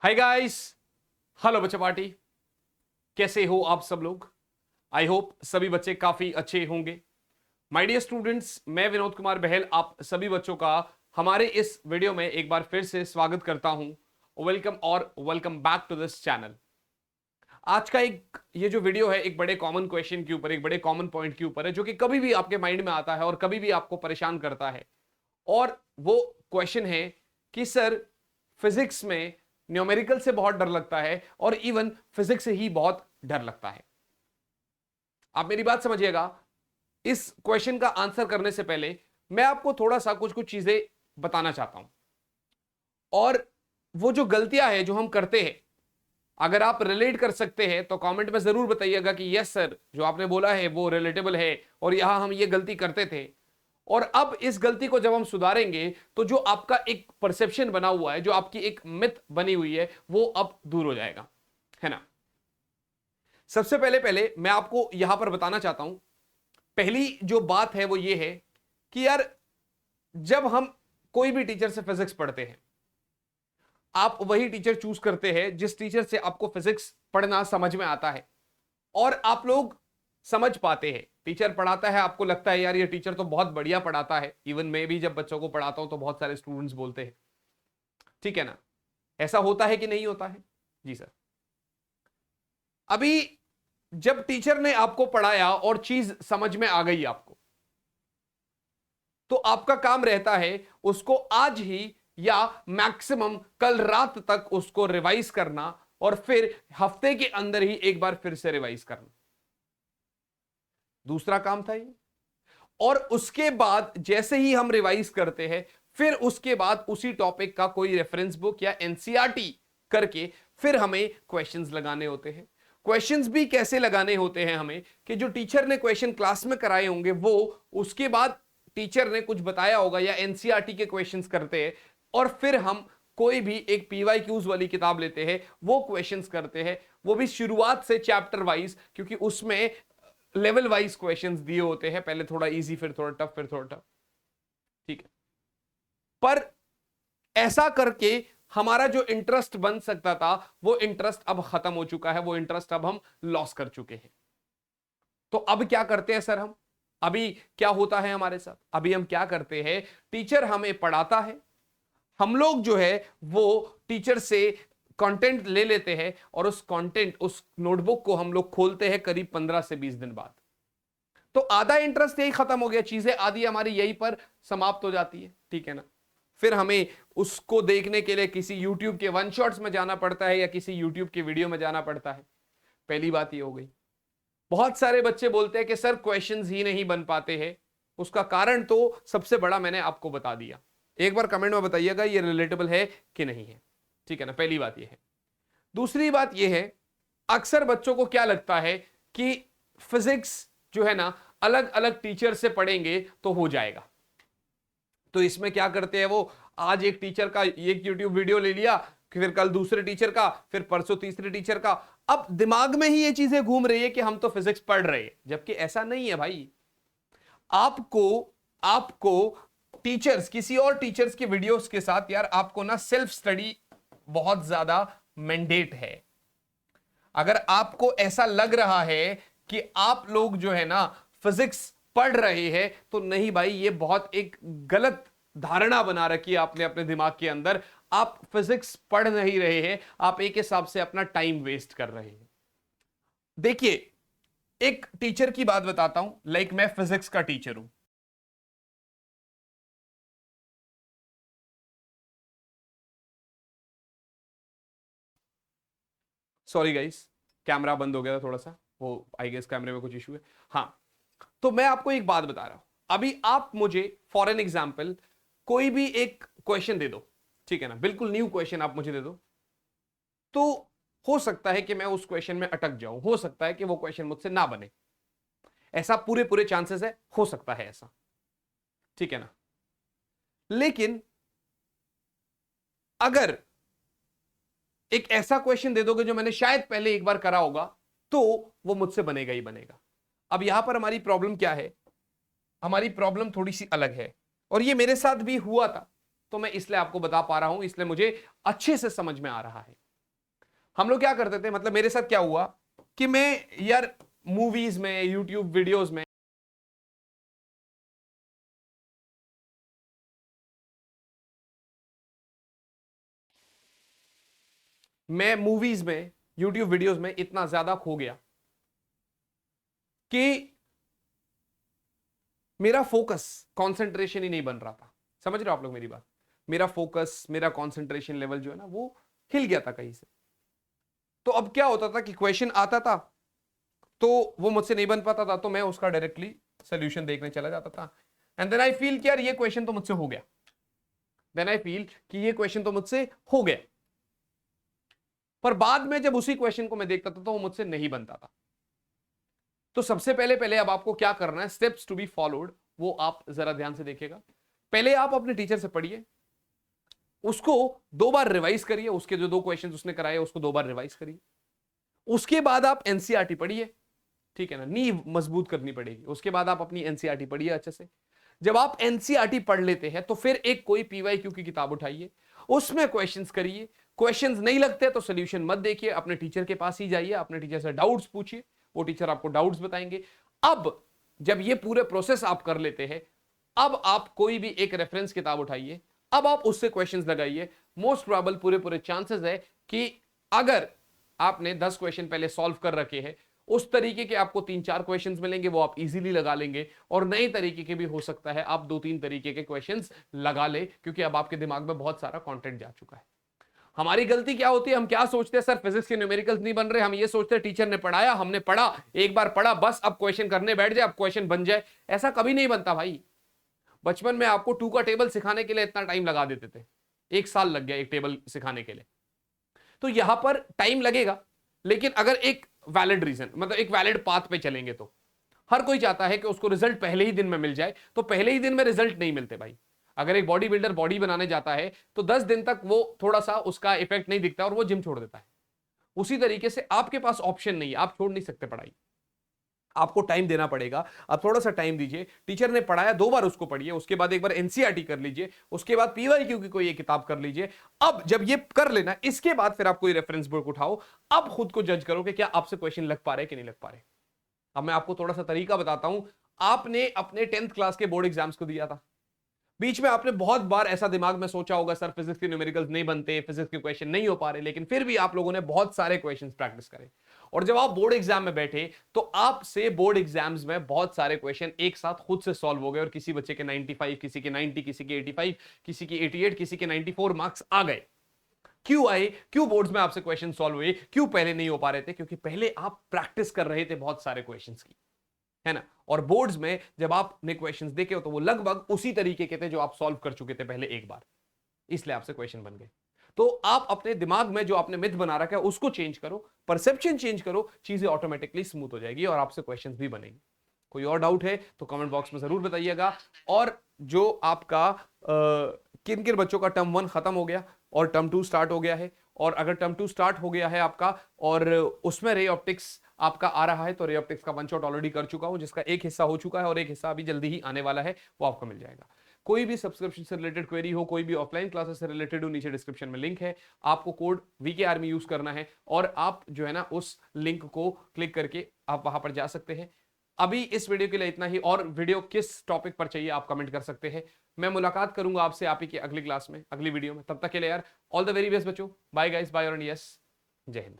Hi guys, hello बच्चा party. कैसे हो आप सब लोग? आई होप सभी बच्चे काफी अच्छे होंगे। माय डियर स्टूडेंट्स, मैं विनोद कुमार बहल आप सभी बच्चों का हमारे इस वीडियो में एक बार फिर से स्वागत करता हूं। वेलकम और welcome back to this channel. आज का एक ये जो वीडियो है एक बड़े कॉमन क्वेश्चन के ऊपर, एक बड़े कॉमन पॉइंट के ऊपर है जो कि कभी भी आपके माइंड में आता है और कभी भी आपको परेशान करता है। और वो क्वेश्चन है कि सर, फिजिक्स में न्यूमेरिकल से बहुत डर लगता है और इवन फिजिक्स से ही बहुत डर लगता है। आप मेरी बात समझिएगा। इस क्वेश्चन का आंसर करने से पहले मैं आपको थोड़ा सा कुछ कुछ चीजें बताना चाहता हूं। और वो जो गलतियां हैं जो हम करते हैं, अगर आप रिलेट कर सकते हैं तो कमेंट में जरूर बताइएगा कि यस सर, जो आपने बोला है वो रिलेटेबल है और यहां हम ये गलती करते थे। और अब इस गलती को जब हम सुधारेंगे तो जो आपका एक परसेप्शन बना हुआ है, जो आपकी एक मिथ बनी हुई है, वो अब दूर हो जाएगा, है ना। सबसे पहले पहले मैं आपको यहां पर बताना चाहता हूं। पहली जो बात है वो ये है कि यार, जब हम कोई भी टीचर से फिजिक्स पढ़ते हैं, आप वही टीचर चूज करते हैं जिस टीचर से आपको फिजिक्स पढ़ना समझ में आता है और आप लोग समझ पाते हैं। टीचर पढ़ाता है, आपको लगता है यार ये टीचर तो बहुत बढ़िया पढ़ाता है। इवन मैं भी जब बच्चों को पढ़ाता हूं तो बहुत सारे स्टूडेंट्स बोलते हैं, ठीक है ना। ऐसा होता है कि नहीं होता है? जी सर। अभी जब टीचर ने आपको पढ़ाया और चीज समझ में आ गई आपको, तो आपका काम रहता है उसको आज ही या मैक्सिमम कल रात तक उसको रिवाइज करना और फिर हफ्ते के अंदर ही एक बार फिर से रिवाइज करना। दूसरा काम था ये। और उसके बाद जैसे ही हम रिवाइज करते हैं, फिर उसके बाद उसी टॉपिक का कोई रेफरेंस बुक या एनसीईआरटी करके फिर हमें क्वेश्चंस लगाने होते हैं। क्वेश्चंस भी कैसे लगाने होते हैं हमें, कि जो टीचर ने क्वेश्चन क्लास में कराए होंगे वो उसके बाद टीचर ने कुछ बताया होगा या एनसीईआरटी के क्वेश्चंस करते हैं और फिर हम कोई भी एक पीवाईक्यूज वाली किताब लेते हैं, वो क्वेश्चंस करते हैं। वो भी शुरुआत से चैप्टर वाइज, क्योंकि उसमें लेवल वाइज क्वेश्चंस दिए होते हैं, पहले थोड़ा इजी फिर थोड़ा टफ फिर थोड़ा टफ, ठीक है। पर ऐसा करके हमारा जो इंटरेस्ट बन सकता था वो इंटरेस्ट अब खत्म हो चुका है, वो इंटरेस्ट अब हम लॉस कर चुके हैं। तो अब क्या करते हैं सर हम? अभी क्या होता है हमारे साथ? अभी हम क्या करते हैं, टीचर हमें पढ़ाता है, हम लोग जो है वो टीचर से कंटेंट ले लेते हैं और उस कंटेंट, उस नोटबुक को हम लोग खोलते हैं करीब 15 से 20 दिन बाद। तो आधा इंटरेस्ट यही खत्म हो गया, चीजें आधी हमारी यही पर समाप्त हो जाती है, ठीक है ना। फिर हमें उसको देखने के लिए किसी यूट्यूब के वन शॉट्स में जाना पड़ता है या किसी यूट्यूब के वीडियो में जाना पड़ता है। पहली बात ये हो गई। बहुत सारे बच्चे बोलते हैं कि सर क्वेश्चंस ही नहीं बन पाते हैं। उसका कारण तो सबसे बड़ा मैंने आपको बता दिया। एक बार कमेंट में बताइएगा ये रिलेटेबल है कि नहीं है, ठीक है ना। पहली बात ये है। दूसरी बात ये है, अक्सर बच्चों को क्या लगता है कि फिजिक्स जो है ना अलग अलग टीचर से पढ़ेंगे तो हो जाएगा। तो इसमें क्या करते हैं वो, आज एक टीचर का एक यूट्यूब वीडियो ले लिया, फिर कल दूसरे टीचर का, फिर परसों तीसरे टीचर का। अब दिमाग में ही ये चीजें घूम रही है कि हम तो फिजिक्स पढ़ रहे हैं, जबकि ऐसा नहीं है भाई। आपको आपको टीचर्स, किसी और टीचर्स के वीडियोस के साथ यार आपको ना सेल्फ स्टडी बहुत ज्यादा मैंडेट है। अगर आपको ऐसा लग रहा है कि आप लोग जो है ना फिजिक्स पढ़ रहे हैं, तो नहीं भाई, ये बहुत एक गलत धारणा बना रखी है आपने अपने दिमाग के अंदर। आप फिजिक्स पढ़ नहीं रहे हैं, आप एक हिसाब से अपना टाइम वेस्ट कर रहे हैं। देखिए, एक टीचर की बात बताता हूं। लाइक मैं फिजिक्स का टीचर हूं। सॉरी गाइस, कैमरा बंद हो गया था थोड़ा सा, वो आई गेस कैमरे में कुछ इशू है। हाँ, तो मैं आपको एक बात बता रहा हूं। अभी आप मुझे फॉर एन एग्जाम्पल कोई भी एक क्वेश्चन दे दो, ठीक है ना, बिल्कुल न्यू क्वेश्चन आप मुझे दे दो। तो हो सकता है कि मैं उस क्वेश्चन में अटक जाऊं, हो सकता है कि वो क्वेश्चन मुझसे ना बने। ऐसा पूरे पूरे चांसेस है, हो सकता है ऐसा, ठीक है ना। लेकिन अगर एक ऐसा क्वेश्चन दे दोगे जो मैंने शायद पहले एक बार करा होगा, तो वो मुझसे बनेगा ही बनेगा। अब यहां पर हमारी प्रॉब्लम क्या है? हमारी प्रॉब्लम थोड़ी सी अलग है और ये मेरे साथ भी हुआ था, तो मैं इसलिए आपको बता पा रहा हूं, इसलिए मुझे अच्छे से समझ में आ रहा है। हम लोग क्या करते थे, मतलब मेरे साथ क्या हुआ कि मैं यार मूवीज में, यूट्यूब वीडियोस में यूट्यूब वीडियोस में इतना ज्यादा खो गया कि मेरा फोकस, कंसंट्रेशन ही नहीं बन रहा था। समझ रहे हो आप लोग मेरी बात? मेरा फोकस, मेरा कंसंट्रेशन लेवल जो है ना वो हिल गया था कहीं से। तो अब क्या होता था कि क्वेश्चन आता था तो वो मुझसे नहीं बन पाता था, तो मैं उसका डायरेक्टली सोल्यूशन देखने चला जाता था। एंड देन आई फील कि यार ये क्वेश्चन तो मुझसे हो गया, देन आई फील कि ये क्वेश्चन तो मुझसे हो गया। पर बाद में जब उसी क्वेश्चन को मैं देखता था तो वो मुझसे नहीं बनता था। तो सबसे पहले पहले अब आपको क्या करना है, स्टेप्स टू बी फॉलोड, वो आप जरा ध्यान से देखिएगा। पहले आप अपने टीचर से पढ़िए, उसको 2 बार रिवाइज करिए, उसके जो 2 क्वेश्चन उसने कराए उसको 2 बार रिवाइज करिए। उसके बाद आप एनसीईआरटी पढ़िए, ठीक है ना, नींव मजबूत करनी पड़ेगी। उसके बाद आप अपनी एनसीईआरटी पढ़िए अच्छे से। जब आप एनसीईआरटी पढ़ लेते हैं तो फिर एक कोई पीवाईक्यू की किताब उठाइए, उसमें क्वेश्चंस करिए। क्वेश्चंस नहीं लगते तो सोल्यूशन मत देखिए, अपने टीचर के पास ही जाइए, अपने टीचर से डाउट्स पूछिए, वो टीचर आपको डाउट्स बताएंगे। अब जब ये पूरे प्रोसेस आप कर लेते हैं, अब आप कोई भी एक रेफरेंस किताब उठाइए, अब आप उससे क्वेश्चंस लगाइए। मोस्ट प्रोबेबल पूरे चांसेस है कि अगर आपने 10 क्वेश्चन पहले सॉल्व कर रखे हैं, उस तरीके के आपको 3-4 क्वेश्चंस मिलेंगे, वो आप इजीली लगा लेंगे। और नए तरीके के भी हो सकता है आप 2-3 तरीके के क्वेश्चंस लगा ले, क्योंकि अब आपके दिमाग में बहुत सारा कंटेंट जा चुका है। हमारी गलती क्या होती है, हम क्या सोचते हैं, सर फिजिक्स के न्यूमेरिकल्स नहीं बन रहे, हम ये सोचते हैं टीचर ने पढ़ाया, हमने पढ़ा, एक बार पढ़ा, बस अब क्वेश्चन करने बैठ जाए, अब क्वेश्चन बन जाए। ऐसा कभी नहीं बनता भाई। बचपन में आपको 2 का टेबल सिखाने के लिए इतना टाइम लगा देते थे, 1 साल लग गया एक टेबल सिखाने के लिए। तो यहां पर टाइम लगेगा, लेकिन अगर एक वैलिड रीजन, मतलब एक वैलिड पाथ पे चलेंगे तो हर कोई चाहता है कि उसको रिजल्ट पहले ही दिन में मिल जाए। तो पहले ही दिन में रिजल्ट नहीं मिलते भाई। अगर एक बॉडी बिल्डर बॉडी बनाने जाता है तो 10 दिन तक वो थोड़ा सा उसका इफेक्ट नहीं दिखता और वो जिम छोड़ देता है। उसी तरीके से आपके पास ऑप्शन नहीं है, आप छोड़ नहीं सकते पढ़ाई, आपको टाइम देना पड़ेगा। आप थोड़ा सा टाइम दीजिए, टीचर ने पढ़ाया 2 बार उसको पढ़िए, उसके बाद एक बार एनसीईआरटी कर लीजिए, उसके बाद पीवाईक्यू की कोई एक किताब कर लीजिए। अब जब ये कर लेना, इसके बाद फिर आप कोई रेफरेंस बुक उठाओ, अब खुद को जज करो कि क्या आपसे क्वेश्चन लग पा रहे कि नहीं लग पा रहे। अब मैं आपको थोड़ा सा तरीका बताता हूं। आपने अपने 10th क्लास के बोर्ड एग्जाम्स को दिया था, बीच में आपने बहुत बार ऐसा दिमाग में सोचा होगा, सर फिजिक्स के न्यूमेरिकल्स नहीं बनते, फिजिक्स के क्वेश्चन नहीं हो पा रहे, लेकिन फिर भी आप लोगों ने बहुत सारे क्वेश्चंस प्रैक्टिस करे। और जब आप बोर्ड एग्जाम में बैठे तो आपसे बोर्ड एग्जाम्स में बहुत सारे क्वेश्चन एक साथ खुद से सॉल्व हो गए, और किसी बच्चे के 95, किसी के 90, किसी के 85, किसी के 88, किसी के 94 मार्क्स आ गए। क्यों आए? क्यों बोर्ड्स में आपसे क्वेश्चन सॉल्व हुए? क्यों पहले नहीं हो पा रहे थे? क्योंकि पहले आप प्रैक्टिस कर रहे थे बहुत सारे क्वेश्चंस की, है ना। और बोर्ड्स में जब आपने क्वेश्चंस देखे हो तो वो लगभग उसी तरीके के थे जो आप सॉल्व कर चुके थे पहले एक बार, इसलिए आपसे क्वेश्चन बन गए। तो आप अपने दिमाग में जो आपने मिथ बना रखा है उसको चेंज करो, परसेप्शन चेंज करो, चीजें ऑटोमेटिकली स्मूथ हो जाएगी और आपसे क्वेश्चंस भी बनेंगे। कोई और डाउट है तो कमेंट बॉक्स में जरूर बताइएगा। और जो आपका किन किन बच्चों का टर्म 1 खत्म हो गया और टर्म 2 स्टार्ट हो गया है, और अगर टर्म 2 स्टार्ट हो गया है आपका और उसमें रे ऑप्टिक्स आपका आ रहा है, तो रे ऑप्टिक्स का वन शॉट ऑलरेडी कर चुका हूं, जिसका एक हिस्सा हो चुका है और एक हिस्सा अभी जल्दी ही आने वाला है, वो आपको मिल जाएगा। कोई भी सब्सक्रिप्शन से रिलेटेड क्वेरी हो, कोई भी ऑफलाइन क्लासेस से रिलेटेड हो, नीचे डिस्क्रिप्शन में लिंक है, आपको कोड वीके आर्मी यूज करना है और आप जो है ना उस लिंक को क्लिक करके आप वहां पर जा सकते हैं। अभी इस वीडियो के लिए इतना ही, और वीडियो किस टॉपिक पर चाहिए आप कमेंट कर सकते हैं। मैं मुलाकात करूंगा आपसे आप ही की अगली क्लास में, अगली वीडियो में। तब तक के लिए यार ऑल द वेरी बेस्ट बच्चों, बाय गाइस, बाय और यस, जय हिंद।